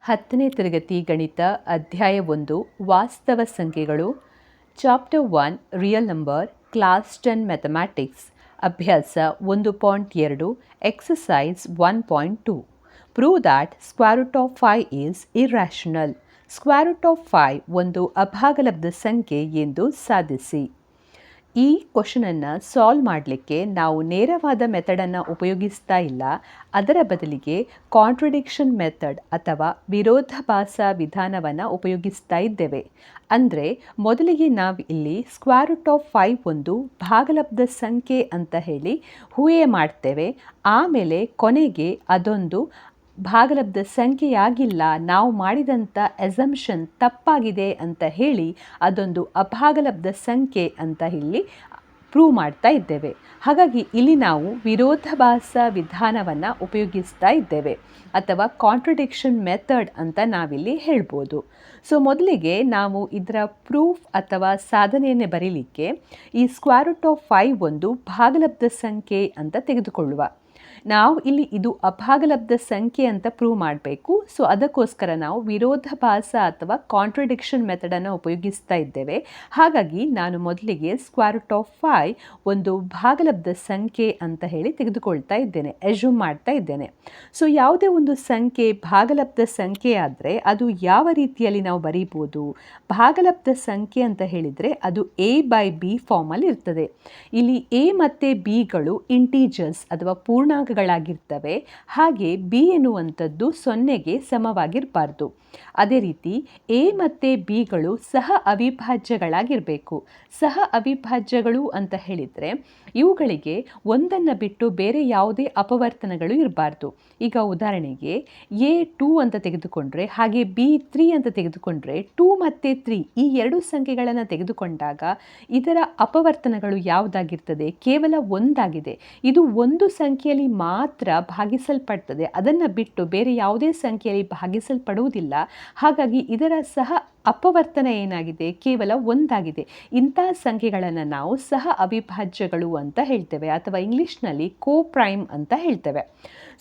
10ನೇ ತರಗತಿ ಗಣಿತ ಅಧ್ಯಾಯ 1 ವಾಸ್ತವ ಸಂಖ್ಯೆಗಳು chapter 1 real number class 10 mathematics ಅಭ್ಯಾಸ 1.2 exercise 1.2 prove that square root of 5 is irrational. Square root of 5 ಒಂದು ಅಭಾಗಲಬ್ಧ ಸಂಖ್ಯೆ ಎಂದು ಸಾಧಿಸಿ. ಈ ಕ್ವಶನನ್ನು ಸಾಲ್ವ್ ಮಾಡಲಿಕ್ಕೆ ನಾವು ನೇರವಾದ ಮೆಥಡನ್ನು ಉಪಯೋಗಿಸ್ತಾ ಇಲ್ಲ, ಅದರ ಬದಲಿಗೆ ಕಾಂಟ್ರಡಿಕ್ಷನ್ ಮೆಥಡ್ ಅಥವಾ ವಿರೋಧಾಭಾಸ ವಿಧಾನವನ್ನು ಉಪಯೋಗಿಸ್ತಾ ಇದ್ದೇವೆ. ಅಂದರೆ ಮೊದಲಿಗೆ ನಾವು ಇಲ್ಲಿ ಸ್ಕ್ವೇರ್ ರೂಟ್ ಆಫ್ 5 ಒಂದು ಭಾಗಲಬ್ಧ ಸಂಖ್ಯೆ ಅಂತ ಹೇಳಿ ಊಹೆ ಮಾಡ್ತೇವೆ. ಆಮೇಲೆ ಕೊನೆಗೆ ಅದೊಂದು ಭಾಗಲಬ್ಧ ಸಂಖ್ಯೆಯಾಗಿಲ್ಲ, ನಾವು ಮಾಡಿದಂಥ ಅಸಂಪ್ಷನ್ ತಪ್ಪಾಗಿದೆ ಅಂತ ಹೇಳಿ ಅದೊಂದು ಅಭಾಗಲಬ್ಧ ಸಂಖ್ಯೆ ಅಂತ ಇಲ್ಲಿ ಪ್ರೂವ್ ಮಾಡ್ತಾ ಇದ್ದೇವೆ. ಹಾಗಾಗಿ ಇಲ್ಲಿ ನಾವು ವಿರೋಧಾಭಾಸ ವಿಧಾನವನ್ನು ಉಪಯೋಗಿಸ್ತಾ ಇದ್ದೇವೆ ಅಥವಾ ಕಾಂಟ್ರಡಿಕ್ಷನ್ ಮೆಥಡ್ ಅಂತ ನಾವಿಲ್ಲಿ ಹೇಳ್ಬೋದು. ಸೊ ಮೊದಲಿಗೆ ನಾವು ಇದರ ಪ್ರೂಫ್ ಅಥವಾ ಸಾಧನೆಯನ್ನು ಬರೀಲಿಕ್ಕೆ ಈ ಸ್ಕ್ವೇರ್ ರೂಟ್ ಆಫ್ 5 ಒಂದು ಭಾಗಲಬ್ಧ ಸಂಖ್ಯೆ ಅಂತ ತೆಗೆದುಕೊಳ್ಳುವ. ನಾವು ಇಲ್ಲಿ ಇದು ಅಭಾಗಲಬ್ಧ ಸಂಖ್ಯೆ ಅಂತ ಪ್ರೂವ್ ಮಾಡಬೇಕು. ಸೊ ಅದಕ್ಕೋಸ್ಕರ ನಾವು ವಿರೋಧಾಭಾಸ ಅಥವಾ ಕಾಂಟ್ರಡಿಕ್ಷನ್ ಮೆಥಡನ್ನು ಉಪಯೋಗಿಸ್ತಾ ಇದ್ದೇವೆ. ಹಾಗಾಗಿ ನಾನು ಮೊದಲಿಗೆ ಸ್ಕ್ವೇರ್ ರೂಟ್ ಆಫ್ 5 ಒಂದು ಭಾಗಲಬ್ಧ ಸಂಖ್ಯೆ ಅಂತ ಹೇಳಿ ತೆಗೆದುಕೊಳ್ತಾ ಇದ್ದೇನೆ, ಅಸ್ಯೂಮ್ ಮಾಡ್ತಾ ಇದ್ದೇನೆ. ಸೊ ಯಾವುದೇ ಒಂದು ಸಂಖ್ಯೆ ಭಾಗಲಬ್ಧ ಸಂಖ್ಯೆ ಆದರೆ ಅದು ಯಾವ ರೀತಿಯಲ್ಲಿ ನಾವು ಬರೀಬೋದು? ಭಾಗಲಬ್ಧ ಸಂಖ್ಯೆ ಅಂತ ಹೇಳಿದರೆ ಅದು a ಬೈ b ಫಾರ್ಮಲ್ಲಿ ಇರ್ತದೆ. ಇಲ್ಲಿ a ಮತ್ತು bಗಳು ಇಂಟೀಜರ್ಸ್ ಅಥವಾ ಪೂರ್ಣಾಂಕಗಳಾಗಿರ್ತವೆ. ಹಾಗೆ b ಎನ್ನುವಂಥದ್ದು 0ಗೆ ಸಮವಾಗಿರಬಾರ್ದು. ಅದೇ ರೀತಿ a ಮತ್ತು bಗಳು ಸಹ ಅವಿಭಾಜ್ಯಗಳಾಗಿರಬೇಕು. ಸಹ ಅವಿಭಾಜ್ಯಗಳು ಅಂತ ಹೇಳಿದರೆ ಇವುಗಳಿಗೆ ಒಂದನ್ನು ಬಿಟ್ಟು ಬೇರೆ ಯಾವುದೇ ಅಪವರ್ತನಗಳು ಇರಬಾರ್ದು. ಈಗ ಉದಾಹರಣೆಗೆ a 2 ಅಂತ ತೆಗೆದುಕೊಂಡ್ರೆ ಹಾಗೆ b 3 ಅಂತ ತೆಗೆದುಕೊಂಡ್ರೆ 2 ಮತ್ತು 3 ಈ ಎರಡು ಸಂಖ್ಯೆಗಳನ್ನು ತೆಗೆದುಕೊಂಡಾಗ ಇದರ ಅಪವರ್ತನಗಳು ಯಾವುದಾಗಿರ್ತದೆ? ಕೇವಲ ಒಂದಾಗಿದೆ. ಇದು ಒಂದು ಸಂಖ್ಯೆಯಲ್ಲಿ ಮಾತ್ರ ಭಾಗಿಸಲ್ಪಡ್ತದೆ, ಅದನ್ನು ಬಿಟ್ಟು ಬೇರೆ ಯಾವುದೇ ಸಂಖ್ಯೆಯಲ್ಲಿ ಭಾಗಿಸಲ್ಪಡುವುದಿಲ್ಲ. ಹಾಗಾಗಿ ಇದರ ಸಹ ಅಪವರ್ತನ ಏನಾಗಿದೆ? ಕೇವಲ ಒಂದಾಗಿದೆ. ಇಂಥ ಸಂಖ್ಯೆಗಳನ್ನು ನಾವು ಸಹ ಅವಿಭಾಜ್ಯಗಳು ಅಂತ ಹೇಳ್ತೇವೆ ಅಥವಾ ಇಂಗ್ಲೀಷ್ನಲ್ಲಿ ಕೋಪ್ರೈಮ್ ಅಂತ ಹೇಳ್ತೇವೆ.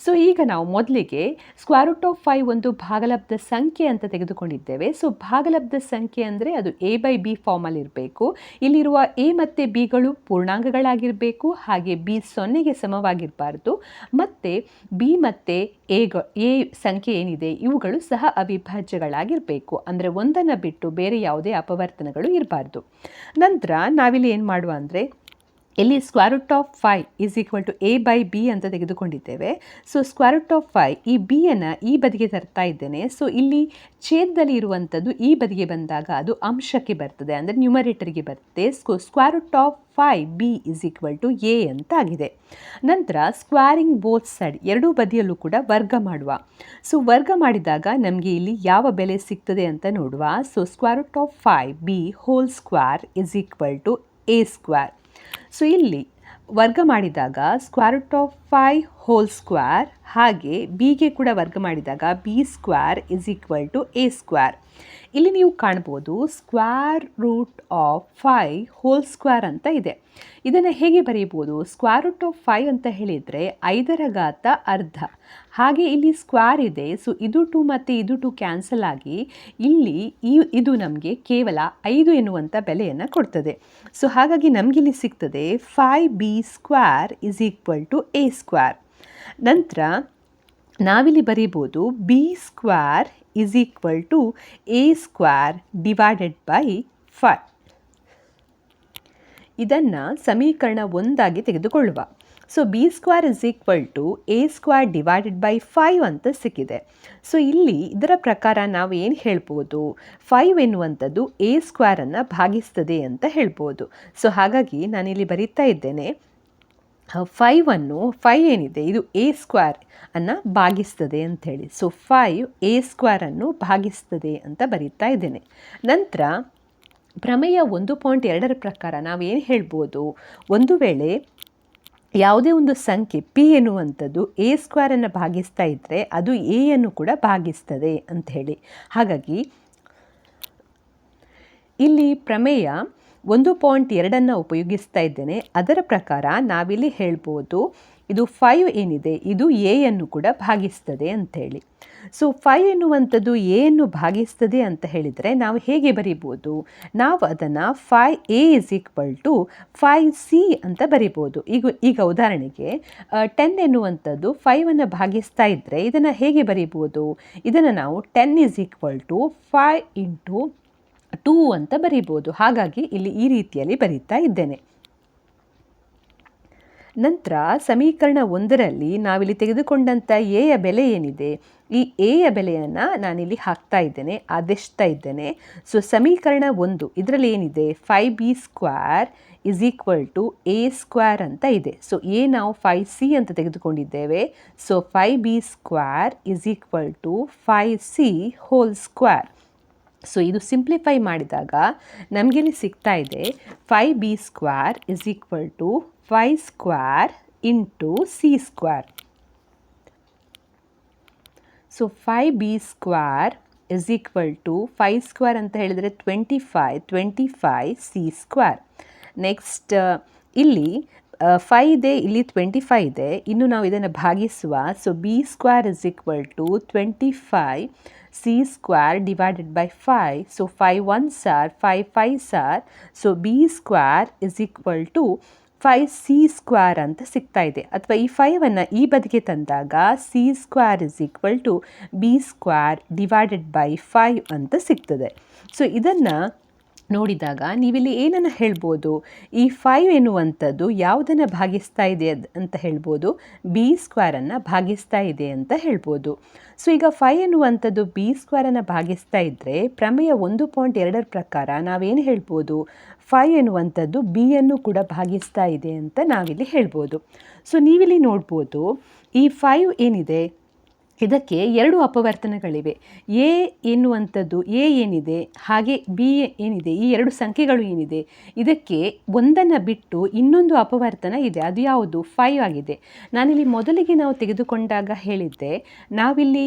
ಸೊ ಈಗ ನಾವು ಮೊದಲಿಗೆ ಸ್ಕ್ವೇರ್ ರೂಟ್ ಆಫ್ 5 ಒಂದು ಭಾಗಲಬ್ಧ ಸಂಖ್ಯೆ ಅಂತ ತೆಗೆದುಕೊಂಡಿದ್ದೇವೆ. ಸೊ ಭಾಗಲಬ್ಧ ಸಂಖ್ಯೆ ಅಂದರೆ ಅದು a ಬೈ b ಫಾರ್ಮಲ್ಲಿ ಇರಬೇಕು. ಇಲ್ಲಿರುವ a ಮತ್ತು bಗಳು ಪೂರ್ಣಾಂಕಗಳಾಗಿರಬೇಕು. ಹಾಗೆ b 0ಗೆ ಸಮವಾಗಿರಬಾರ್ದು. ಮತ್ತು b ಮತ್ತು a ಸಂಖ್ಯೆ ಏನಿದೆ ಇವುಗಳು ಸಹ ಅವಿಭಾಜ್ಯಗಳಾಗಿರಬೇಕು. ಅಂದರೆ ಒಂದನ್ನು ಬಿಟ್ಟು ಬೇರೆ ಯಾವುದೇ ಅಪವರ್ತನಗಳು ಇರಬಾರ್ದು. ನಂತರ ನಾವಿಲ್ಲಿ ಏನು ಮಾಡುವ ಅಂದರೆ ಇಲ್ಲಿ square root of 5 is equal to a by b ಅಂತ ತೆಗೆದುಕೊಂಡಿದ್ದೇವೆ. ಸೊ ಸ್ಕ್ವೇರ್ ರೂಟ್ ಆಫ್ 5 ಈ b-ಯನ್ನು ಈ ಬದಿಗೆ ತರ್ತಾ ಇದ್ದೇನೆ. ಸೊ ಇಲ್ಲಿ ಛೇದದಲ್ಲಿ ಇರುವಂಥದ್ದು ಈ ಬದಿಗೆ ಬಂದಾಗ ಅದು ಅಂಶಕ್ಕೆ ಬರ್ತದೆ, ಅಂದರೆ ನ್ಯೂಮರೇಟರ್ಗೆ ಬರುತ್ತೆ. Square root of 5b is equal to a ಅಂತ ಆಗಿದೆ. ನಂತರ ಸ್ಕ್ವೇರಿಂಗ್ ಬೋತ್ ಸೈಡ್ ಎರಡೂ ಬದಿಯಲ್ಲೂ ಕೂಡ ವರ್ಗ ಮಾಡುವ. ಸೊ ವರ್ಗ ಮಾಡಿದಾಗ ನಮಗೆ ಇಲ್ಲಿ ಯಾವ ಬೆಲೆ ಸಿಗ್ತದೆ ಅಂತ ನೋಡುವ. So square root of 5b whole square is equal to a square. So ಇಲ್ಲಿ ವರ್ಗ ಮಾಡಿದಾಗ square root of 5 whole square ಹಾಗೆ ಬಿಗೆ ಕೂಡ ವರ್ಗ ಮಾಡಿದಾಗ b square is equal to a square. ಇಲ್ಲಿ ನೀವು ಕಾಣ್ಬೋದು square root of 5 whole square ಅಂತ ಇದೆ. ಇದನ್ನು ಹೇಗೆ ಬರೆಯಬಹುದು? ಸ್ಕ್ವೇರ್ ರೂಟ್ ಆಫ್ 5 ಅಂತ ಹೇಳಿದರೆ 5ರ ಘಾತ ಅರ್ಧ. ಹಾಗೆ ಇಲ್ಲಿ ಸ್ಕ್ವೇರ್ ಇದೆ. ಸೊ ಇದು 2 ಮತ್ತು ಇದು 2 ಕ್ಯಾನ್ಸಲ್ ಆಗಿ ಇಲ್ಲಿ ಇದು ನಮಗೆ ಕೇವಲ 5 ಎನ್ನುವಂಥ ಬೆಲೆಯನ್ನು ಕೊಡ್ತದೆ. ಸೊ ಹಾಗಾಗಿ ನಮಗಿಲ್ಲಿ ಸಿಗ್ತದೆ 5b square is equal to a square. ನಂತರ ನಾವಿಲ್ಲಿ ಬರೀಬೋದು b square is equal to a square divided by 5. ಇದನ್ನು ಸಮೀಕರಣ 1 ತೆಗೆದುಕೊಳ್ಳುವ. So b square is equal to a square divided by 5 ಅಂತ ಸಿಕ್ಕಿದೆ. ಸೊ ಇಲ್ಲಿ ಇದರ ಪ್ರಕಾರ ನಾವು ಏನು ಹೇಳ್ಬೋದು? 5 ಎನ್ನುವಂಥದ್ದು a ಸ್ಕ್ವೇರನ್ನು ಭಾಗಿಸ್ತದೆ ಅಂತ ಹೇಳ್ಬೋದು. ಸೊ ಹಾಗಾಗಿ ನಾನಿಲ್ಲಿ ಬರೀತಾ ಇದ್ದೇನೆ 5 ಏನಿದೆ ಇದು a ಸ್ಕ್ವೇರ್ ಅನ್ನು ಭಾಗಿಸ್ತದೆ ಅಂಥೇಳಿ. ಸೊ 5 a ಸ್ಕ್ವೇರನ್ನು ಭಾಗಿಸ್ತದೆ ಅಂತ ಬರೀತಾ ಇದ್ದೇನೆ. ನಂತರ ಪ್ರಮೇಯ 1.2ರ ಪ್ರಕಾರ ನಾವೇನು ಹೇಳ್ಬೋದು? ಒಂದು ವೇಳೆ ಯಾವುದೇ ಒಂದು ಸಂಖ್ಯೆ p ಎನ್ನುವಂಥದ್ದು a ಸ್ಕ್ವೇರನ್ನು ಭಾಗಿಸ್ತಾ ಇದ್ದರೆ ಅದು a ಯನ್ನು ಕೂಡ ಭಾಗಿಸ್ತದೆ ಅಂಥೇಳಿ. ಹಾಗಾಗಿ ಇಲ್ಲಿ ಪ್ರಮೇಯ 1.2 ಉಪಯೋಗಿಸ್ತಾ ಇದ್ದೇನೆ. ಅದರ ಪ್ರಕಾರ ನಾವಿಲ್ಲಿ ಹೇಳ್ಬೋದು ಇದು 5 ಏನಿದೆ ಇದು a ಯನ್ನು ಕೂಡ ಭಾಗಿಸ್ತದೆ ಅಂಥೇಳಿ. ಸೊ 5 ಎನ್ನುವಂಥದ್ದು ಎಯನ್ನು ಭಾಗಿಸ್ತದೆ ಅಂತ ಹೇಳಿದರೆ ನಾವು ಹೇಗೆ ಬರಿಬೋದು? ನಾವು ಅದನ್ನು 5a is equal to 5c ಅಂತ ಬರಿಬೋದು. ಈಗ ಉದಾಹರಣೆಗೆ 10 ಎನ್ನುವಂಥದ್ದು 5ಅನ್ನು ಭಾಗಿಸ್ತಾ ಇದ್ದರೆ ಇದನ್ನು ಹೇಗೆ ಬರಿಬೋದು? ಇದನ್ನು ನಾವು 10 ಇಸ್ ಈಕ್ವಲ್ ಟು 5 ಇಂಟು 2 ಅಂತ ಬರಿಬೋದು. ಹಾಗಾಗಿ ಇಲ್ಲಿ ಈ ರೀತಿಯಲ್ಲಿ ಬರೀತಾ ಇದ್ದೇನೆ. ನಂತರ ಸಮೀಕರಣ 1ರಲ್ಲಿ ನಾವಿಲ್ಲಿ ತೆಗೆದುಕೊಂಡಂಥ ಎಯ ಬೆಲೆ ಏನಿದೆ, ಈ ಎಯ ಬೆಲೆಯನ್ನು ನಾನಿಲ್ಲಿ ಹಾಕ್ತಾ ಇದ್ದೇನೆ, ಆದೇಶಿಸ್ತಾ ಇದ್ದೇನೆ. ಸೊ ಸಮೀಕರಣ 1 ಇದರಲ್ಲಿ ಏನಿದೆ, 5b² is equal to a square ಅಂತ ಇದೆ. ಸೊ ಎ ನಾವು 5c ಅಂತ ತೆಗೆದುಕೊಂಡಿದ್ದೇವೆ. So 5b² is equal to 5c whole square. So ಇದು ಸಿಂಪ್ಲಿಫೈ ಮಾಡಿದಾಗ ನಮಗಿಲ್ಲಿ ಸಿಗ್ತಾ ಇದೆ 5b² is equal to 5 square into c square. So 5b² is equal to 5 square ಅಂತ ಹೇಳಿದರೆ 25 c ಸ್ಕ್ವೇರ್. ನೆಕ್ಸ್ಟ್ ಇಲ್ಲಿ 5 ಇದೆ, ಇಲ್ಲಿ 25 ಇದೆ. ಇನ್ನು ನಾವು ಇದನ್ನು ಭಾಗಿಸುವ. So b² is equal to 25 c square divided by 5. ಸೊ 5 1s are 5 5s are. So b² is equal to 5c square ಅಂತ ಸಿಗ್ತಾ ಇದೆ. ಅಥವಾ ಈ 5ಅನ್ನು ಈ ಬದಿಗೆ ತಂದಾಗ c² is equal to b² divided by 5 ಅಂತ ಸಿಗ್ತದೆ. ಸೊ ಇದನ್ನು ನೋಡಿದಾಗ ನೀವಿಲ್ಲಿ ಏನನ್ನು ಹೇಳ್ಬೋದು, ಈ 5 ಎನ್ನುವಂಥದ್ದು ಯಾವುದನ್ನು ಭಾಗಿಸ್ತಾ ಇದೆ ಅಂತ ಹೇಳ್ಬೋದು, b² ಭಾಗಿಸ್ತಾ ಇದೆ ಅಂತ ಹೇಳ್ಬೋದು. ಸೊ ಈಗ 5 ಎನ್ನುವಂಥದ್ದು b² ಭಾಗಿಸ್ತಾ ಇದ್ದರೆ ಪ್ರಮೇಯ 1.2 ಪ್ರಕಾರ ನಾವೇನು ಹೇಳ್ಬೋದು, 5 ಎನ್ನುವಂಥದ್ದು b ಕೂಡ ಭಾಗಿಸ್ತಾ ಇದೆ ಅಂತ ನಾವಿಲ್ಲಿ ಹೇಳ್ಬೋದು. ಸೊ ನೀವಿಲ್ಲಿ ನೋಡ್ಬೋದು ಈ 5 ಏನಿದೆ ಇದಕ್ಕೆ 2 ಅಪವರ್ತನಗಳಿವೆ. ಎ ಎನ್ನುವಂಥದ್ದು ಎ ಏನಿದೆ ಹಾಗೆ ಬಿ ಏನಿದೆ, ಈ 2 ಸಂಖ್ಯೆಗಳು ಏನಿದೆ ಇದಕ್ಕೆ ಒಂದನ್ನು ಬಿಟ್ಟು ಇನ್ನೊಂದು ಅಪವರ್ತನ ಇದೆ. ಅದು ಯಾವುದು? 5 ಆಗಿದೆ. ನಾನಿಲ್ಲಿ ಮೊದಲಿಗೆ ನಾವು ತೆಗೆದುಕೊಂಡಾಗ ಹೇಳಿದ್ದೆ ನಾವಿಲ್ಲಿ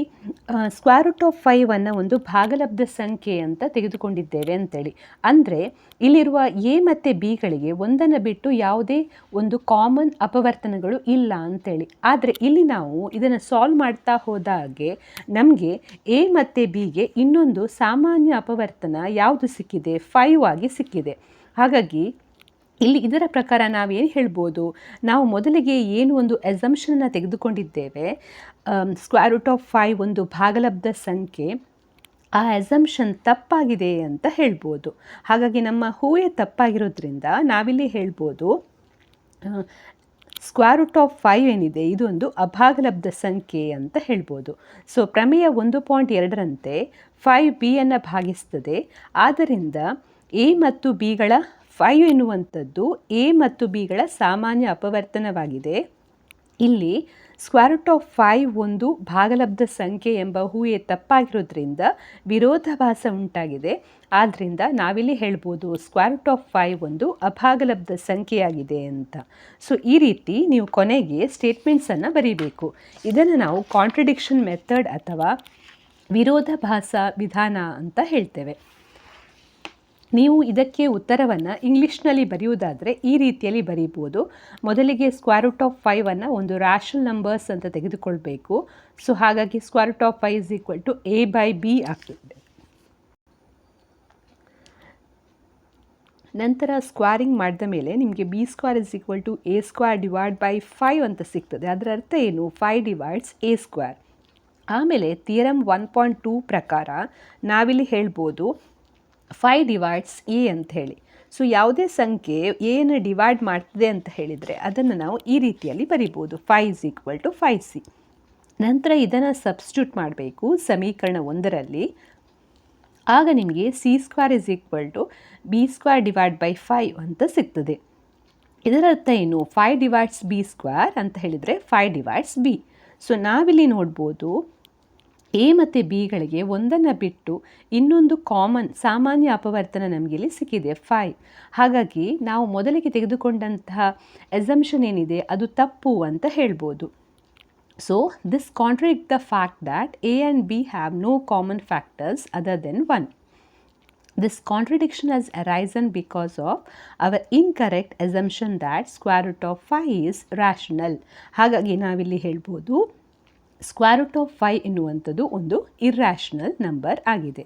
√5 ಒಂದು ಭಾಗಲಬ್ಧ ಸಂಖ್ಯೆ ಅಂತ ತೆಗೆದುಕೊಂಡಿದ್ದೇವೆ ಅಂತೇಳಿ. ಅಂದರೆ ಇಲ್ಲಿರುವ ಎ ಮತ್ತು ಬಿಗಳಿಗೆ ಒಂದನ್ನು ಬಿಟ್ಟು ಯಾವುದೇ ಒಂದು ಕಾಮನ್ ಅಪವರ್ತನಗಳು ಇಲ್ಲ ಅಂತೇಳಿ. ಆದರೆ ಇಲ್ಲಿ ನಾವು ಇದನ್ನು ಸಾಲ್ವ್ ಮಾಡ್ತಾ ಹೋದಾಗೆ ನಮಗೆ ಎ ಮತ್ತು ಬಿಗೆ ಇನ್ನೊಂದು ಸಾಮಾನ್ಯ ಅಪವರ್ತನ ಯಾವುದು ಸಿಕ್ಕಿದೆ? 5 ಆಗಿ ಸಿಕ್ಕಿದೆ. ಹಾಗಾಗಿ ಇಲ್ಲಿ ಇದರ ಪ್ರಕಾರ ನಾವೇನು ಹೇಳ್ಬೋದು, ನಾವು ಮೊದಲಿಗೆ ಏನು ಒಂದು ಅಸಂಪ್ಷನನ್ನು ತೆಗೆದುಕೊಂಡಿದ್ದೇವೆ, √5 ಒಂದು ಭಾಗಲಬ್ಧ ಸಂಖ್ಯೆ, ಆ ಅಸಂಪ್ಷನ್ ತಪ್ಪಾಗಿದೆ ಅಂತ ಹೇಳ್ಬೋದು. ಹಾಗಾಗಿ ನಮ್ಮ ಊಹೆ ತಪ್ಪಾಗಿರೋದ್ರಿಂದ ನಾವಿಲ್ಲಿ ಹೇಳ್ಬೋದು √5 ಏನಿದೆ ಇದೊಂದು ಅಭಾಗಲಬ್ಧ ಸಂಖ್ಯೆ ಅಂತ ಹೇಳ್ಬೋದು. ಸೊ ಪ್ರಮೇಯ 1.2ರಂತೆ 5b ಭಾಗಿಸ್ತದೆ. ಆದ್ದರಿಂದ ಎ ಮತ್ತು ಬಿಗಳ 5 ಎನ್ನುವಂಥದ್ದು ಎ ಮತ್ತು ಬಿಗಳ ಸಾಮಾನ್ಯ ಅಪವರ್ತನವಾಗಿದೆ. ಇಲ್ಲಿ √5 ಒಂದು ಭಾಗಲಬ್ಧ ಸಂಖ್ಯೆ ಎಂಬ ಊಹೆ ತಪ್ಪಾಗಿರೋದ್ರಿಂದ ವಿರೋಧಾಭಾಸ ಉಂಟಾಗಿದೆ. ಆದ್ದರಿಂದ ನಾವಿಲ್ಲಿ ಹೇಳ್ಬೋದು √5 ಒಂದು ಅಭಾಗಲಬ್ಧ ಸಂಖ್ಯೆಯಾಗಿದೆ ಅಂತ. ಸೊ ಈ ರೀತಿ ನೀವು ಕೊನೆಗೆ ಸ್ಟೇಟ್ಮೆಂಟ್ಸನ್ನು ಬರೀಬೇಕು. ಇದನ್ನು ನಾವು ಕಾಂಟ್ರಡಿಕ್ಷನ್ ಮೆಥಡ್ ಅಥವಾ ವಿರೋಧಾಭಾಸ ವಿಧಾನ ಅಂತ ಹೇಳ್ತೇವೆ. ನೀವು ಇದಕ್ಕೆ ಉತ್ತರವನ್ನು ಇಂಗ್ಲೀಷ್ನಲ್ಲಿ ಬರೆಯುವುದಾದರೆ ಈ ರೀತಿಯಲ್ಲಿ ಬರೀಬೋದು. ಮೊದಲಿಗೆ √5 ಒಂದು ರ್ಯಾಷನಲ್ ನಂಬರ್ಸ್ ಅಂತ ತೆಗೆದುಕೊಳ್ಬೇಕು. ಸೊ ಹಾಗಾಗಿ √5 ಇಸ್ ಈಕ್ವಲ್ ಟು a/b ಆಗ್ತದೆ. ನಂತರ ಸ್ಕ್ವೇರಿಂಗ್ ಮಾಡಿದ ಮೇಲೆ ನಿಮಗೆ b² is equal to a² divide by 5 ಅಂತ ಸಿಗ್ತದೆ. ಅದರ ಅರ್ಥ ಏನು? 5 ಡಿವೈಡ್ಸ್ a². ಆಮೇಲೆ ಥಿಯರಮ್ 1.2 ಪ್ರಕಾರ ನಾವಿಲ್ಲಿ ಹೇಳ್ಬೋದು 5 ಡಿವೈಡ್ಸ್ ಎ ಅಂತ ಹೇಳಿ. ಸೊ ಯಾವುದೇ ಸಂಖ್ಯೆ ಎಯನ್ನು ಡಿವೈಡ್ ಮಾಡ್ತದೆ ಅಂತ ಹೇಳಿದರೆ ಅದನ್ನು ನಾವು ಈ ರೀತಿಯಲ್ಲಿ ಬರಿಬೋದು 5 ಇಸ್ ಈಕ್ವಲ್ ಟು 5c. ನಂತರ ಇದನ್ನು ಸಬ್ಸ್ಟಿಟ್ಯೂಟ್ ಮಾಡಬೇಕು ಸಮೀಕರಣ 1ರಲ್ಲಿ. ಆಗ ನಿಮಗೆ c² is equal to b² divide by 5 ಅಂತ ಸಿಗ್ತದೆ. ಇದರ ಅರ್ಥ ಏನು? 5 ಡಿವೈಡ್ಸ್ b² ಅಂತ ಹೇಳಿದರೆ 5 ಡಿವೈಡ್ಸ್ b. ಸೊ ನಾವಿಲ್ಲಿ ನೋಡ್ಬೋದು ಎ ಮತ್ತು ಬಿಗಳಿಗೆ ಒಂದನ್ನು ಬಿಟ್ಟು ಇನ್ನೊಂದು ಸಾಮಾನ್ಯ ಅಪವರ್ತನ ನಮಗಿಲ್ಲಿ ಸಿಕ್ಕಿದೆ 5. ಹಾಗಾಗಿ ನಾವು ಮೊದಲಿಗೆ ತೆಗೆದುಕೊಂಡಂತಹ ಅಸಂಪ್ಷನ್ ಏನಿದೆ ಅದು ತಪ್ಪು ಅಂತ ಹೇಳ್ಬೋದು. So this contradict the fact that a and b have no common factors other then 1. This contradiction has arisen because of our incorrect assumption that √5 is rational. ಹಾಗಾಗಿ ನಾವಿಲ್ಲಿ ಹೇಳ್ಬೋದು ಸ್ಕ್ವೇರ್ ರೂಟ್ ಆಫ್ 5 ಎನ್ನುವಂಥದ್ದು ಒಂದು ಇರ್ರ್ಯಾಷನಲ್ ನಂಬರ್ ಆಗಿದೆ.